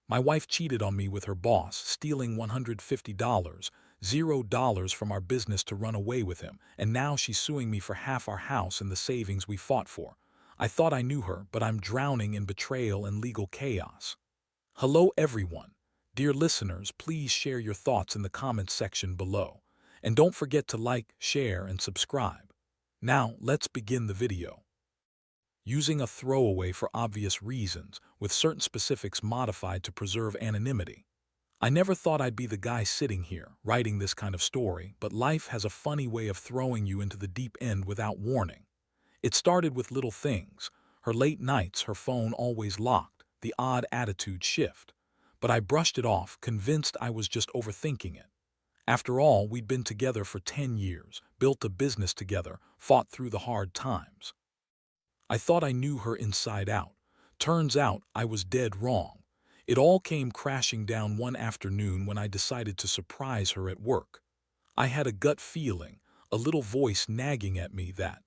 My wife cheated on me with her boss, stealing $150, $0 from our business to run away with him, and now she's suing me for half our house and the savings we fought for. I thought I knew her, but I'm drowning in betrayal and legal chaos. Hello everyone. Dear listeners, please share your thoughts in the comments section below. And don't forget to like, share, and subscribe. Now, let's begin the video. Using a throwaway for obvious reasons, with certain specifics modified to preserve anonymity. I never thought I'd be the guy sitting here, writing this kind of story, but life has a funny way of throwing you into the deep end without warning. It started with little things, her late nights, her phone always locked, the odd attitude shift. But I brushed it off, convinced I was just overthinking it. After all, we'd been together for 10 years, built a business together, fought through the hard times. I thought I knew her inside out. Turns out I was dead wrong. It all came crashing down one afternoon when I decided to surprise her at work. I had a gut feeling, a little voice nagging at me that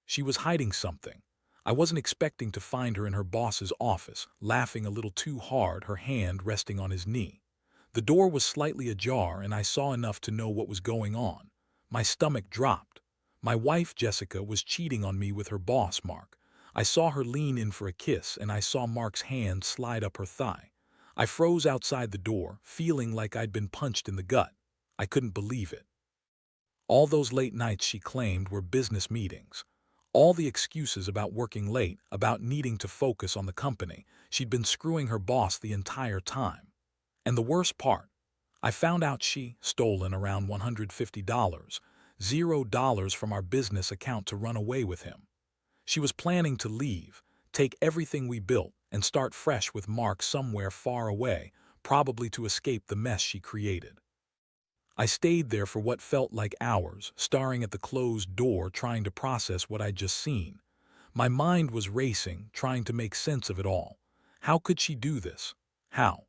she was hiding something. I wasn't expecting to find her in her boss's office, laughing a little too hard, her hand resting on his knee. The door was slightly ajar and I saw enough to know what was going on. My stomach dropped. My wife, Jessica, was cheating on me with her boss, Mark. I saw her lean in for a kiss and I saw Mark's hand slide up her thigh. I froze outside the door, feeling like I'd been punched in the gut. I couldn't believe it. All those late nights she claimed were business meetings. All the excuses about working late, about needing to focus on the company. She'd been screwing her boss the entire time. And the worst part, I found out she stolen around $150, $0 from our business account to run away with him. She was planning to leave, take everything we built, and start fresh with Mark somewhere far away, probably to escape the mess she created. I stayed there for what felt like hours, staring at the closed door, trying to process what I'd just seen. My mind was racing, trying to make sense of it all. How could she do this? How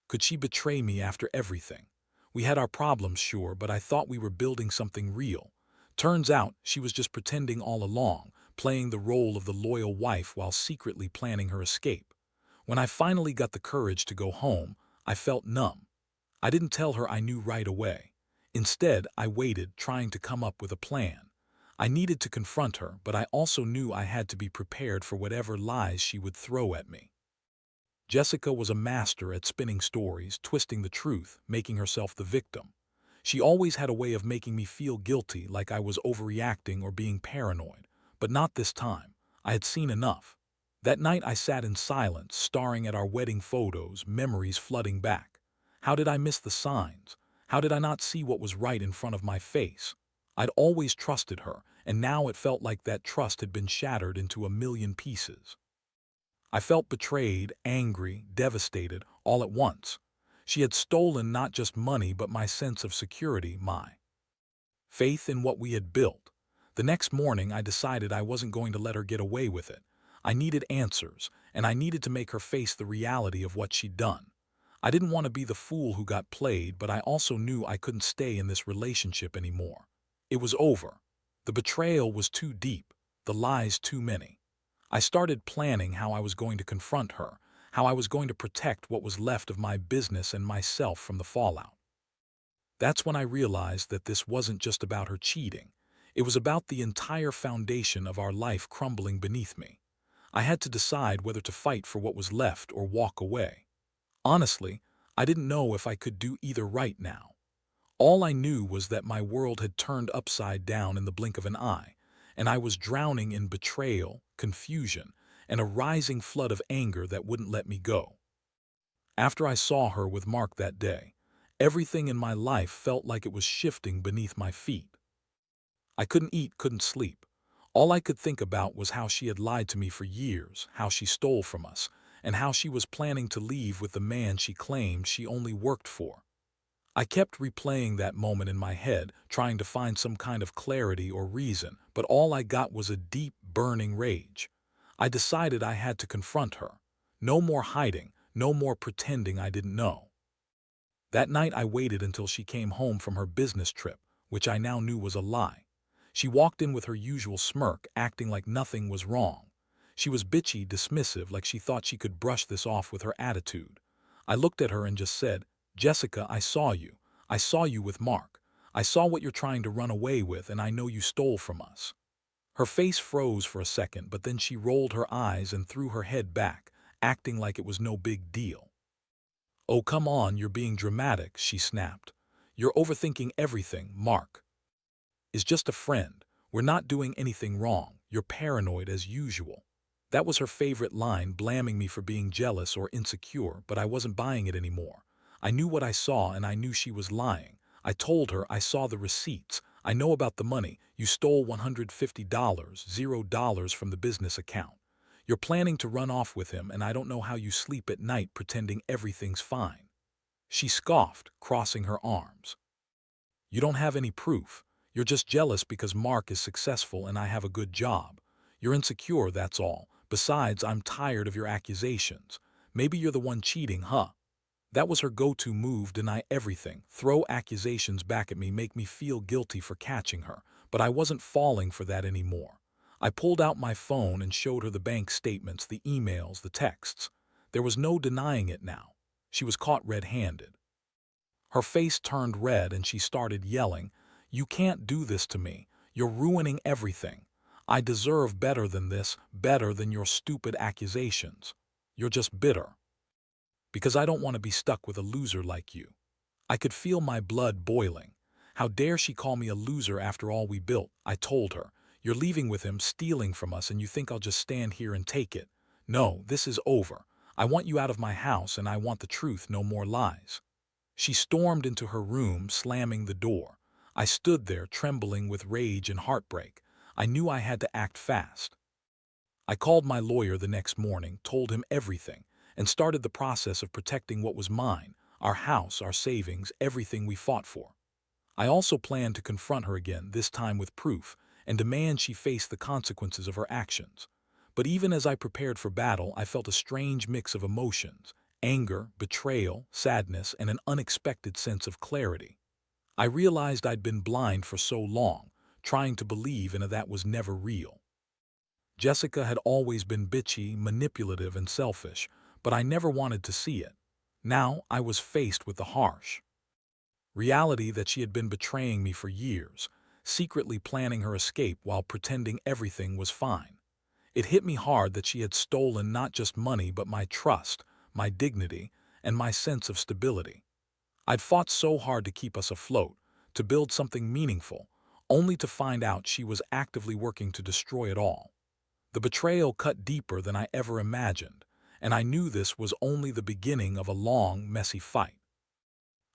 could she betray me after everything? We had our problems, sure, but I thought we were building something real. Turns out she was just pretending all along, playing the role of the loyal wife while secretly planning her escape. When I finally got the courage to go home, I felt numb. I didn't tell her I knew right away. Instead, I waited, trying to come up with a plan. I needed to confront her, but I also knew I had to be prepared for whatever lies she would throw at me. Jessica was a master at spinning stories, twisting the truth, making herself the victim. She always had a way of making me feel guilty, like I was overreacting or being paranoid. But not this time. I had seen enough. That night I sat in silence, staring at our wedding photos, memories flooding back. How did I miss the signs? How did I not see what was right in front of my face? I'd always trusted her, and now it felt like that trust had been shattered into a million pieces. I felt betrayed, angry, devastated, all at once. She had stolen not just money but my sense of security, my faith in what we had built. The next morning I decided I wasn't going to let her get away with it. I needed answers, and I needed to make her face the reality of what she'd done. I didn't want to be the fool who got played, but I also knew I couldn't stay in this relationship anymore. It was over. The betrayal was too deep, the lies too many. I started planning how I was going to confront her, how I was going to protect what was left of my business and myself from the fallout. That's when I realized that this wasn't just about her cheating. It was about the entire foundation of our life crumbling beneath me. I had to decide whether to fight for what was left or walk away. Honestly, I didn't know if I could do either right now. All I knew was that my world had turned upside down in the blink of an eye, and I was drowning in betrayal, confusion, and a rising flood of anger that wouldn't let me go. After I saw her with Mark that day, everything in my life felt like it was shifting beneath my feet. I couldn't eat, couldn't sleep. All I could think about was how she had lied to me for years, how she stole from us, and how she was planning to leave with the man she claimed she only worked for. I kept replaying that moment in my head, trying to find some kind of clarity or reason, but all I got was a deep, burning rage. I decided I had to confront her. No more hiding, no more pretending I didn't know. That night I waited until she came home from her business trip, which I now knew was a lie. She walked in with her usual smirk, acting like nothing was wrong. She was bitchy, dismissive, like she thought she could brush this off with her attitude. I looked at her and just said, "Jessica, I saw you. I saw you with Mark. I saw what you're trying to run away with, and I know you stole from us." Her face froze for a second, but then she rolled her eyes and threw her head back, acting like it was no big deal. "Oh, come on, you're being dramatic," she snapped. "You're overthinking everything. Mark is just a friend. We're not doing anything wrong. You're paranoid as usual." That was her favorite line, blaming me for being jealous or insecure, but I wasn't buying it anymore. I knew what I saw, and I knew she was lying. I told her I saw the receipts. "I know about the money. You stole $150, $0 from the business account. You're planning to run off with him, and I don't know how you sleep at night pretending everything's fine." She scoffed, crossing her arms. "You don't have any proof. You're just jealous because Mark is successful and I have a good job. You're insecure, that's all. Besides, I'm tired of your accusations. Maybe you're the one cheating, huh?" That was her go-to move, deny everything, throw accusations back at me, make me feel guilty for catching her. But I wasn't falling for that anymore. I pulled out my phone and showed her the bank statements, the emails, the texts. There was no denying it now. She was caught red-handed. Her face turned red and she started yelling, "You can't do this to me. You're ruining everything. I deserve better than this, better than your stupid accusations. You're just bitter. Because I don't want to be stuck with a loser like you." I could feel my blood boiling. How dare she call me a loser after all we built? I told her, "You're leaving with him, stealing from us, and you think I'll just stand here and take it? No, this is over. I want you out of my house, and I want the truth, no more lies." She stormed into her room, slamming the door. I stood there, trembling with rage and heartbreak. I knew I had to act fast. I called my lawyer the next morning, told him everything, and started the process of protecting what was mine, our house, our savings, everything we fought for. I also planned to confront her again, this time with proof, and demand she face the consequences of her actions. But even as I prepared for battle, I felt a strange mix of emotions: anger, betrayal, sadness, and an unexpected sense of clarity. I realized I'd been blind for so long, trying to believe in a that was never real. Jessica had always been bitchy, manipulative, and selfish, but I never wanted to see it. Now I was faced with the harsh reality that she had been betraying me for years, secretly planning her escape while pretending everything was fine. It hit me hard that she had stolen not just money but my trust, my dignity, and my sense of stability. I'd fought so hard to keep us afloat, to build something meaningful, only to find out she was actively working to destroy it all. The betrayal cut deeper than I ever imagined, and I knew this was only the beginning of a long, messy fight.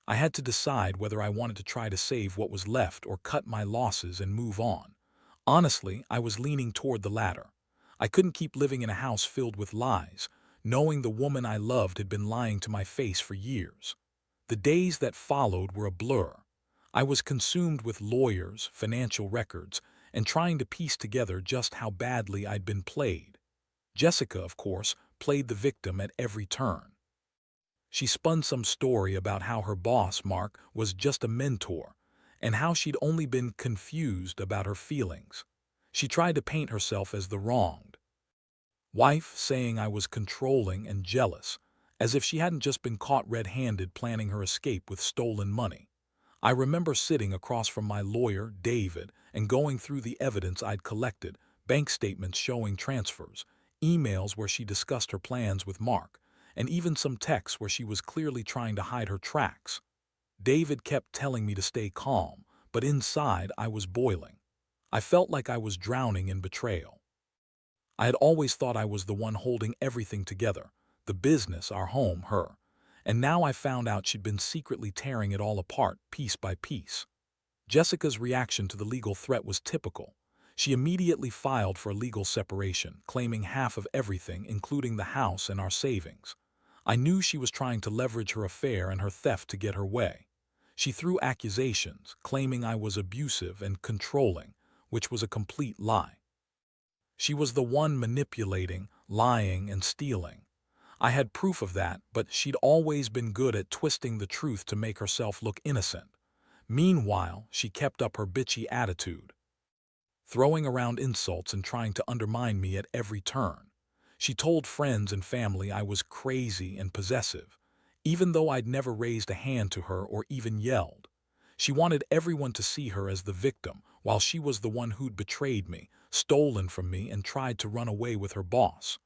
I had to decide whether I wanted to try to save what was left or cut my losses and move on. Honestly, I was leaning toward the latter. I couldn't keep living in a house filled with lies, knowing the woman I loved had been lying to my face for years. The days that followed were a blur. I was consumed with lawyers, financial records, and trying to piece together just how badly I'd been played. Jessica, of course, played the victim at every turn. She spun some story about how her boss, Mark, was just a mentor, and how she'd only been confused about her feelings. She tried to paint herself as the wronged wife, saying I was controlling and jealous, as if she hadn't just been caught red-handed planning her escape with stolen money. I remember sitting across from my lawyer, David, and going through the evidence I'd collected: bank statements showing transfers, emails where she discussed her plans with Mark, and even some texts where she was clearly trying to hide her tracks. David kept telling me to stay calm, but inside I was boiling. I felt like I was drowning in betrayal. I had always thought I was the one holding everything together: the business, our home, her. And now I found out she'd been secretly tearing it all apart, piece by piece. Jessica's reaction to the legal threat was typical. She immediately filed for a legal separation, claiming half of everything, including the house and our savings. I knew she was trying to leverage her affair and her theft to get her way. She threw accusations, claiming I was abusive and controlling, which was a complete lie. She was the one manipulating, lying, and stealing. I had proof of that, but she'd always been good at twisting the truth to make herself look innocent. Meanwhile, she kept up her bitchy attitude, throwing around insults and trying to undermine me at every turn. She told friends and family I was crazy and possessive, even though I'd never raised a hand to her or even yelled. She wanted everyone to see her as the victim, while she was the one who'd betrayed me, stolen from me, and tried to run away with her boss.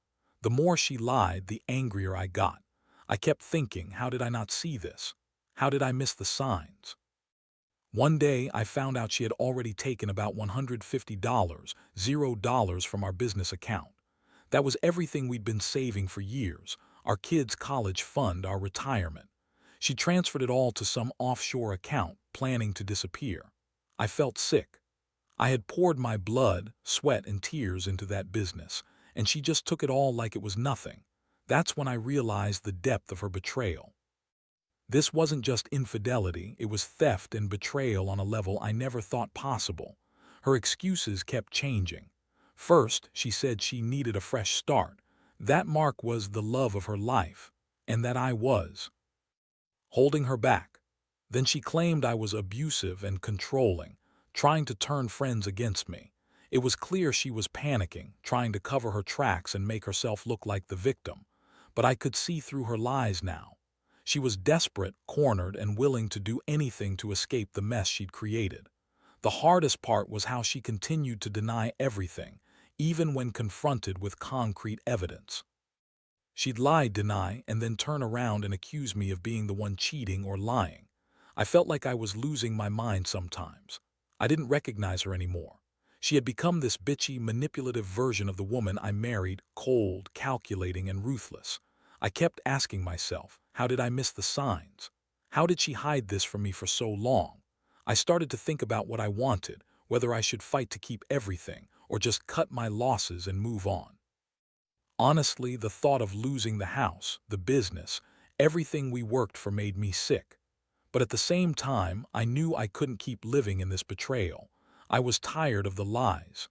The more she lied, the angrier I got. I kept thinking, how did I not see this? How did I miss the signs? One day, I found out she had already taken about $150, $0 from our business account. That was everything we'd been saving for years, our kids' college fund, our retirement. She transferred it all to some offshore account, planning to disappear. I felt sick. I had poured my blood, sweat, and tears into that business, and she just took it all like it was nothing. That's when I realized the depth of her betrayal. This wasn't just infidelity, it was theft and betrayal on a level I never thought possible. Her excuses kept changing. First, she said she needed a fresh start. That Mark was the love of her life, and that I was holding her back. Then she claimed I was abusive and controlling, trying to turn friends against me. It was clear she was panicking, trying to cover her tracks and make herself look like the victim. But I could see through her lies now. She was desperate, cornered, and willing to do anything to escape the mess she'd created. The hardest part was how she continued to deny everything, even when confronted with concrete evidence. She'd lie, deny, and then turn around and accuse me of being the one cheating or lying. I felt like I was losing my mind sometimes. I didn't recognize her anymore. She had become this bitchy, manipulative version of the woman I married, cold, calculating, and ruthless. I kept asking myself, how did I miss the signs? How did she hide this from me for so long? I started to think about what I wanted, whether I should fight to keep everything, or just cut my losses and move on. Honestly, the thought of losing the house, the business, everything we worked for made me sick. But at the same time, I knew I couldn't keep living in this betrayal. I was tired of the lies,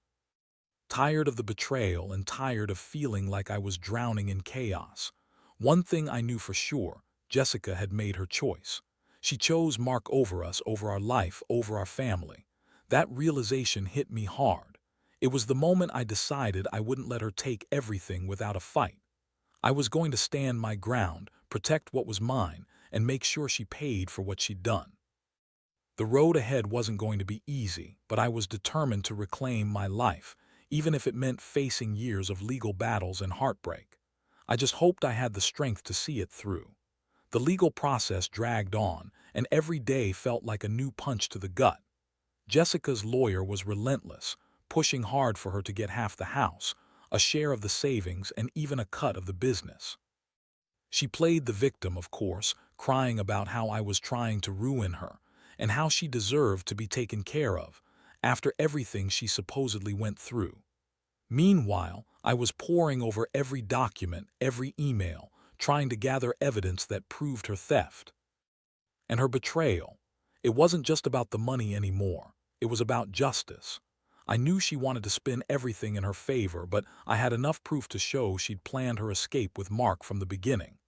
tired of the betrayal, and tired of feeling like I was drowning in chaos. One thing I knew for sure, Jessica had made her choice. She chose Mark over us, over our life, over our family. That realization hit me hard. It was the moment I decided I wouldn't let her take everything without a fight. I was going to stand my ground, protect what was mine, and make sure she paid for what she'd done. The road ahead wasn't going to be easy, but I was determined to reclaim my life, even if it meant facing years of legal battles and heartbreak. I just hoped I had the strength to see it through. The legal process dragged on, and every day felt like a new punch to the gut. Jessica's lawyer was relentless, pushing hard for her to get half the house, a share of the savings, and even a cut of the business. She played the victim, of course, crying about how I was trying to ruin her, and how she deserved to be taken care of, after everything she supposedly went through. Meanwhile, I was poring over every document, every email, trying to gather evidence that proved her theft. And her betrayal. It wasn't just about the money anymore. It was about justice. I knew she wanted to spin everything in her favor, but I had enough proof to show she'd planned her escape with Mark from the beginning.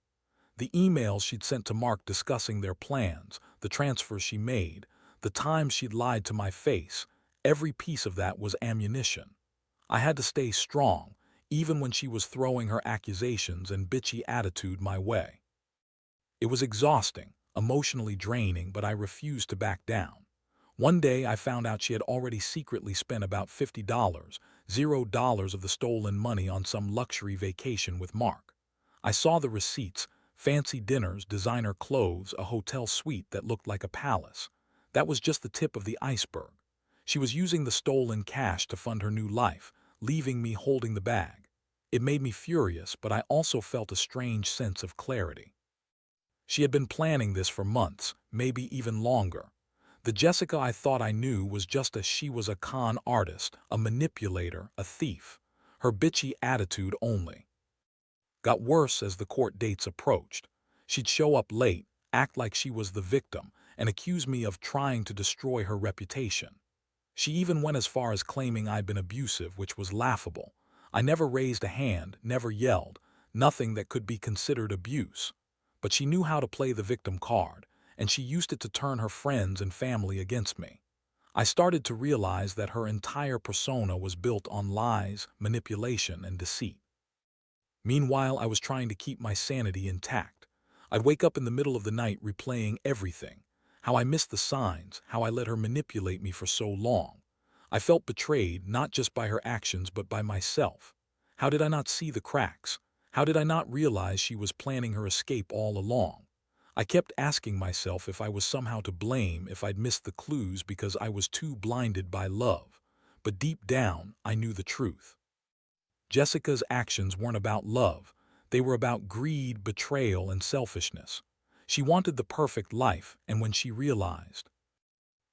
The emails she'd sent to Mark discussing their plans, the transfers she made, the times she'd lied to my face, every piece of that was ammunition. I had to stay strong, even when she was throwing her accusations and bitchy attitude my way. It was exhausting, emotionally draining, but I refused to back down. One day I found out she had already secretly spent about $50, $0 of the stolen money on some luxury vacation with Mark. I saw the receipts, fancy dinners, designer clothes, a hotel suite that looked like a palace. That was just the tip of the iceberg. She was using the stolen cash to fund her new life, leaving me holding the bag. It made me furious, but I also felt a strange sense of clarity. She had been planning this for months, maybe even longer. The Jessica I thought I knew was just as she was a con artist, a manipulator, a thief. Her bitchy attitude only got worse as the court dates approached. She'd show up late, act like she was the victim, and accuse me of trying to destroy her reputation. She even went as far as claiming I'd been abusive, which was laughable. I never raised a hand, never yelled, nothing that could be considered abuse. But she knew how to play the victim card, and she used it to turn her friends and family against me. I started to realize that her entire persona was built on lies, manipulation, and deceit. Meanwhile, I was trying to keep my sanity intact. I'd wake up in the middle of the night replaying everything. How I missed the signs, how I let her manipulate me for so long. I felt betrayed not just by her actions but by myself. How did I not see the cracks? How did I not realize she was planning her escape all along? I kept asking myself if I was somehow to blame, if I'd missed the clues because I was too blinded by love. But deep down, I knew the truth. Jessica's actions weren't about love. They were about greed, betrayal, and selfishness. She wanted the perfect life, and when she realized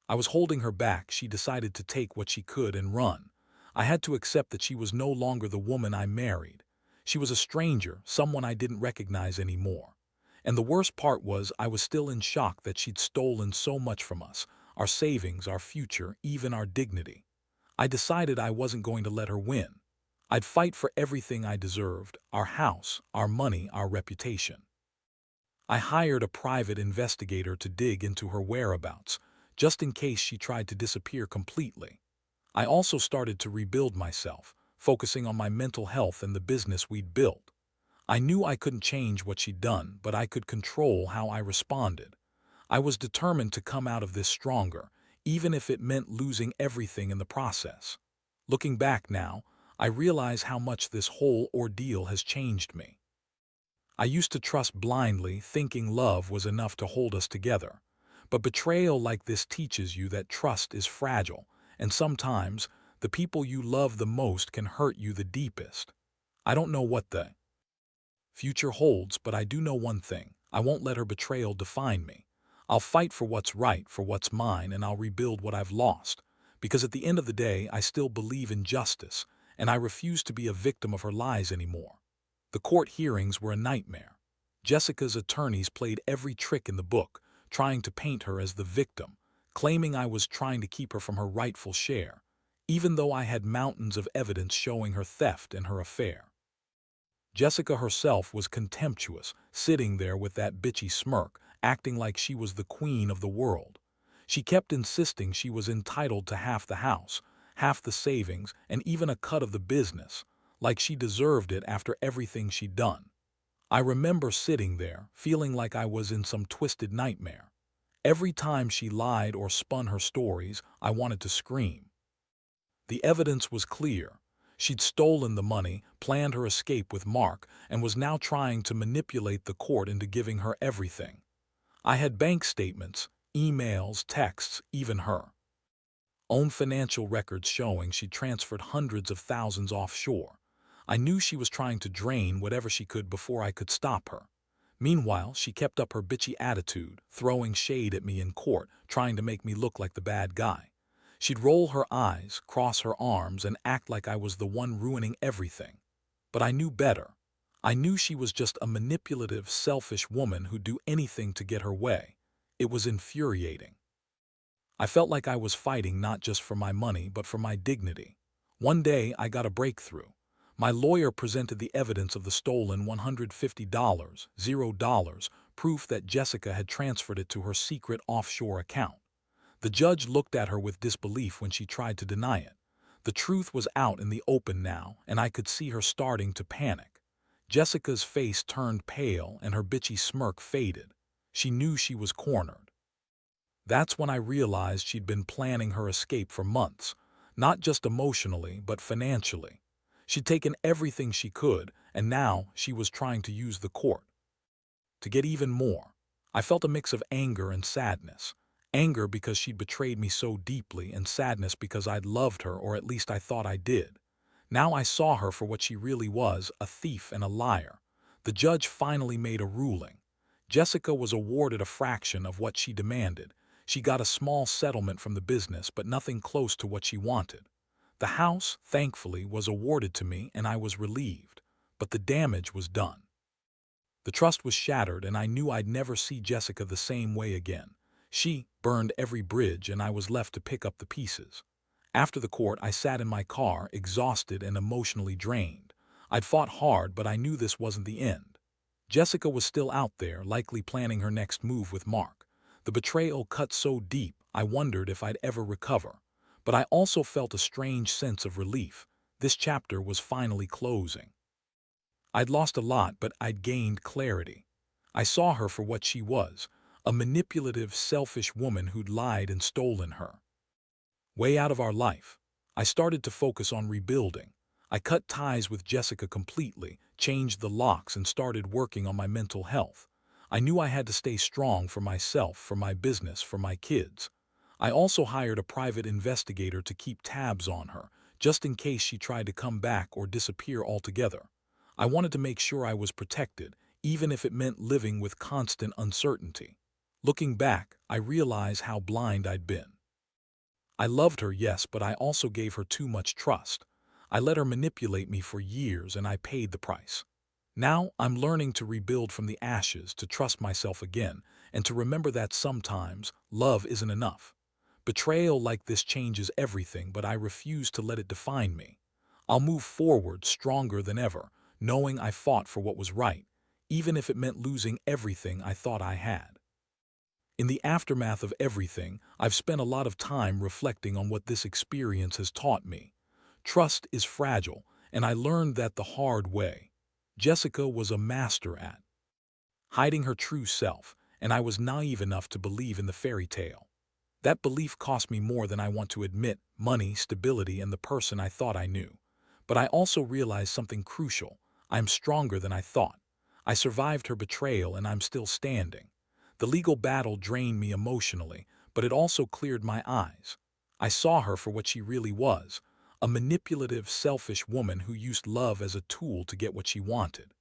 I was holding her back, she decided to take what she could and run. I had to accept that she was no longer the woman I married. She was a stranger, someone I didn't recognize anymore. And the worst part was I was still in shock that she'd stolen so much from us, our savings, our future, even our dignity. I decided I wasn't going to let her win. I'd fight for everything I deserved, our house, our money, our reputation. I hired a private investigator to dig into her whereabouts, just in case she tried to disappear completely. I also started to rebuild myself, focusing on my mental health and the business we'd built. I knew I couldn't change what she'd done, but I could control how I responded. I was determined to come out of this stronger, even if it meant losing everything in the process. Looking back now, I realize how much this whole ordeal has changed me. I used to trust blindly, thinking love was enough to hold us together. But betrayal like this teaches you that trust is fragile, and sometimes the people you love the most can hurt you the deepest. I don't know what the future holds, but I do know one thing. I won't let her betrayal define me. I'll fight for what's right, for what's mine, and I'll rebuild what I've lost. Because at the end of the day, I still believe in justice, and I refuse to be a victim of her lies anymore. The court hearings were a nightmare. Jessica's attorneys played every trick in the book, trying to paint her as the victim, claiming I was trying to keep her from her rightful share, even though I had mountains of evidence showing her theft and her affair. Jessica herself was contemptuous, sitting there with that bitchy smirk, acting like she was the queen of the world. She kept insisting she was entitled to half the house, half the savings, and even a cut of the business, like she deserved it after everything she'd done. I remember sitting there, feeling like I was in some twisted nightmare. Every time she lied or spun her stories, I wanted to scream. The evidence was clear. She'd stolen the money, planned her escape with Mark, and was now trying to manipulate the court into giving her everything. I had bank statements, emails, texts, even her own financial records showing she'd transferred hundreds of thousands offshore. I knew she was trying to drain whatever she could before I could stop her. Meanwhile, she kept up her bitchy attitude, throwing shade at me in court, trying to make me look like the bad guy. She'd roll her eyes, cross her arms, and act like I was the one ruining everything. But I knew better. I knew she was just a manipulative, selfish woman who'd do anything to get her way. It was infuriating. I felt like I was fighting not just for my money, but for my dignity. One day, I got a breakthrough. My lawyer presented the evidence of the stolen $150, $0, proof that Jessica had transferred it to her secret offshore account. The judge looked at her with disbelief when she tried to deny it. The truth was out in the open now, and I could see her starting to panic. Jessica's face turned pale and her bitchy smirk faded. She knew she was cornered. That's when I realized she'd been planning her escape for months, not just emotionally, but financially. She'd taken everything she could, and now she was trying to use the court to get even more. I felt a mix of anger and sadness. Anger because she'd betrayed me so deeply, and sadness because I'd loved her, or at least I thought I did. Now I saw her for what she really was, a thief and a liar. The judge finally made a ruling. Jessica was awarded a fraction of what she demanded. She got a small settlement from the business, but nothing close to what she wanted. The house, thankfully, was awarded to me, and I was relieved. But the damage was done. The trust was shattered, and I knew I'd never see Jessica the same way again. She burned every bridge, and I was left to pick up the pieces. After the court, I sat in my car, exhausted and emotionally drained. I'd fought hard, but I knew this wasn't the end. Jessica was still out there, likely planning her next move with Mark. The betrayal cut so deep, I wondered if I'd ever recover. But I also felt a strange sense of relief. This chapter was finally closing. I'd lost a lot, but I'd gained clarity. I saw her for what she was, a manipulative, selfish woman who'd lied and stolen her way out of our life. I started to focus on rebuilding. I cut ties with Jessica completely, changed the locks, and started working on my mental health. I knew I had to stay strong for myself, for my business, for my kids. I also hired a private investigator to keep tabs on her, just in case she tried to come back or disappear altogether. I wanted to make sure I was protected, even if it meant living with constant uncertainty. Looking back, I realize how blind I'd been. I loved her, yes, but I also gave her too much trust. I let her manipulate me for years, and I paid the price. Now I'm learning to rebuild from the ashes, to trust myself again, and to remember that sometimes love isn't enough. Betrayal like this changes everything, but I refuse to let it define me. I'll move forward stronger than ever, knowing I fought for what was right, even if it meant losing everything I thought I had. In the aftermath of everything, I've spent a lot of time reflecting on what this experience has taught me. Trust is fragile, and I learned that the hard way. Jessica was a master at hiding her true self, and I was naive enough to believe in the fairy tale. That belief cost me more than I want to admit: money, stability, and the person I thought I knew. But I also realized something crucial. I'm stronger than I thought. I survived her betrayal, and I'm still standing. The legal battle drained me emotionally, but it also cleared my eyes. I saw her for what she really was, a manipulative, selfish woman who used love as a tool to get what she wanted.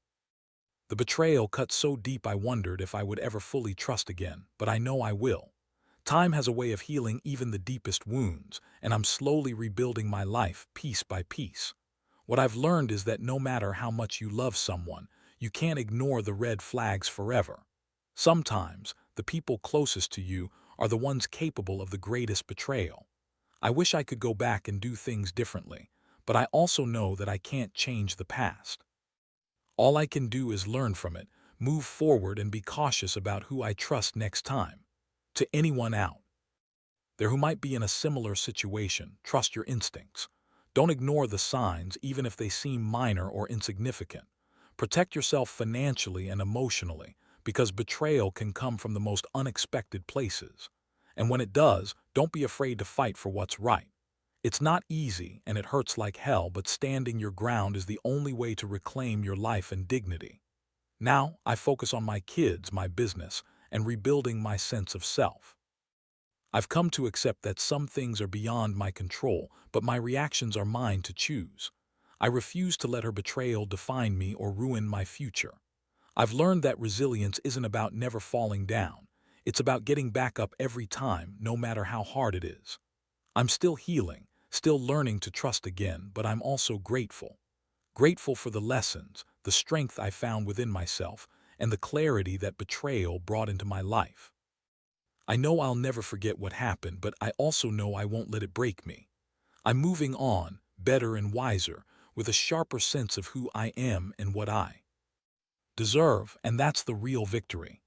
The betrayal cut so deep I wondered if I would ever fully trust again, but I know I will. Time has a way of healing even the deepest wounds, and I'm slowly rebuilding my life piece by piece. What I've learned is that no matter how much you love someone, you can't ignore the red flags forever. Sometimes, the people closest to you are the ones capable of the greatest betrayal. I wish I could go back and do things differently, but I also know that I can't change the past. All I can do is learn from it, move forward, and be cautious about who I trust next time. To anyone out there who might be in a similar situation, trust your instincts. Don't ignore the signs, even if they seem minor or insignificant. Protect yourself financially and emotionally, because betrayal can come from the most unexpected places. And when it does, don't be afraid to fight for what's right. It's not easy, and it hurts like hell, but standing your ground is the only way to reclaim your life and dignity. Now, I focus on my kids, my business, and rebuilding my sense of self. I've come to accept that some things are beyond my control, but my reactions are mine to choose. I refuse to let her betrayal define me or ruin my future. I've learned that resilience isn't about never falling down. It's about getting back up every time, no matter how hard it is. I'm still healing, still learning to trust again, but I'm also grateful. Grateful for the lessons, the strength I found within myself, and the clarity that betrayal brought into my life. I know I'll never forget what happened, but I also know I won't let it break me. I'm moving on, better and wiser, with a sharper sense of who I am and what I deserve, and that's the real victory.